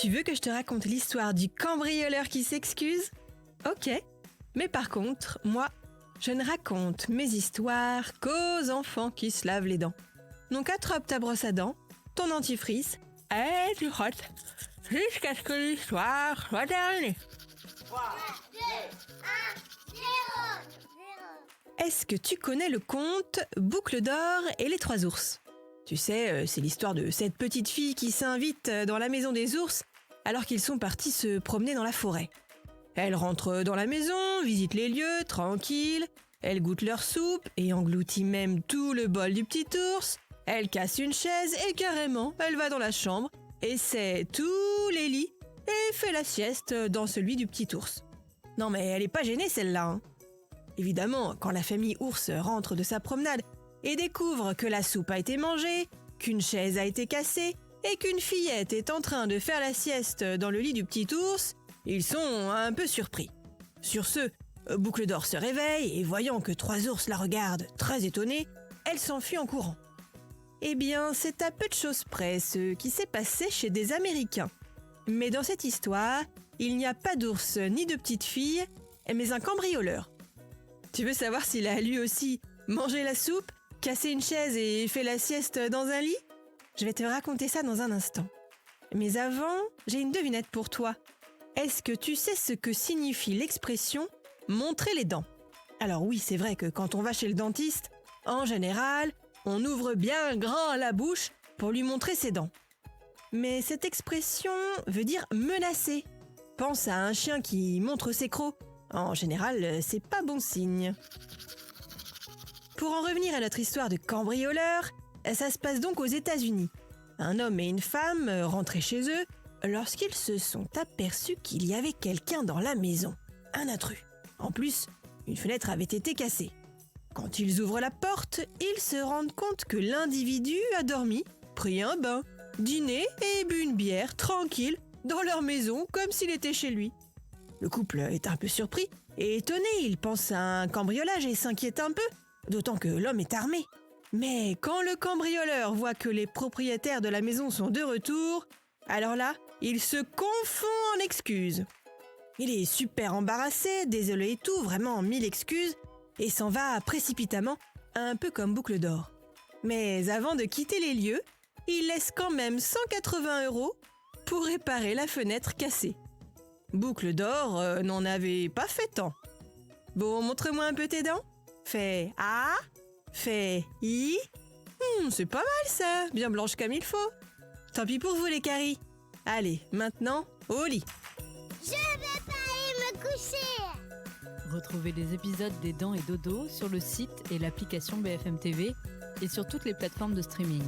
Tu veux que je te raconte l'histoire du cambrioleur qui s'excuse ? Ok. Mais par contre, moi, je ne raconte mes histoires qu'aux enfants qui se lavent les dents. Donc attrape ta brosse à dents, ton dentifrice, et tu frottes, jusqu'à ce que l'histoire soit terminée. 3, 2, 1, 0. Est-ce que tu connais le conte Boucle d'or et les 3 ours ? Tu sais, c'est l'histoire de cette petite fille qui s'invite dans la maison des ours alors qu'ils sont partis se promener dans la forêt. Elle rentre dans la maison, visite les lieux, tranquille. Elle goûte leur soupe et engloutit même tout le bol du petit ours. Elle casse une chaise et carrément, elle va dans la chambre, essaie tous les lits et fait la sieste dans celui du petit ours. Non mais elle est pas gênée celle-là, hein. Évidemment, quand la famille ours rentre de sa promenade et découvre que la soupe a été mangée, qu'une chaise a été cassée et qu'une fillette est en train de faire la sieste dans le lit du petit ours, ils sont un peu surpris. Sur ce, Boucle d'or se réveille et voyant que 3 ours la regardent très étonnés, elle s'enfuit en courant. Eh bien, c'est à peu de choses près ce qui s'est passé chez des Américains. Mais dans cette histoire, il n'y a pas d'ours ni de petite fille, mais un cambrioleur. Tu veux savoir s'il a lui aussi mangé la soupe, cassé une chaise et fait la sieste dans un lit ? Je vais te raconter ça dans un instant. Mais avant, j'ai une devinette pour toi. Est-ce que tu sais ce que signifie l'expression « montrer les dents » ? Alors oui, c'est vrai que quand on va chez le dentiste, en général, on ouvre bien grand la bouche pour lui montrer ses dents. Mais cette expression veut dire menacer. Pense à un chien qui montre ses crocs. En général, c'est pas bon signe. Pour en revenir à notre histoire de cambrioleur, ça se passe donc aux États-Unis. Un homme et une femme rentraient chez eux lorsqu'ils se sont aperçus qu'il y avait quelqu'un dans la maison. Un intrus. En plus, une fenêtre avait été cassée. Quand ils ouvrent la porte, ils se rendent compte que l'individu a dormi, pris un bain, dîné et bu une bière tranquille dans leur maison comme s'il était chez lui. Le couple est un peu surpris et étonné, il pense à un cambriolage et s'inquiète un peu, d'autant que l'homme est armé. Mais quand le cambrioleur voit que les propriétaires de la maison sont de retour, alors là, il se confond en excuses. Il est super embarrassé, désolé et tout, vraiment 1000 excuses, et s'en va précipitamment, un peu comme Boucle d'or. Mais avant de quitter les lieux, il laisse quand même 180 € pour réparer la fenêtre cassée. Boucle d'or n'en avait pas fait tant. Bon, montre-moi un peu tes dents. Fais A, fais I. C'est pas mal ça, bien blanche comme il faut. Tant pis pour vous les caries. Allez, maintenant, au lit. Je vais pas aller me coucher. Retrouvez les épisodes des Dents et Dodo sur le site et l'application BFM TV et sur toutes les plateformes de streaming.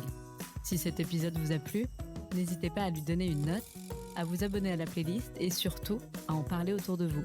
Si cet épisode vous a plu, n'hésitez pas à lui donner une note, à vous abonner à la playlist et surtout à en parler autour de vous.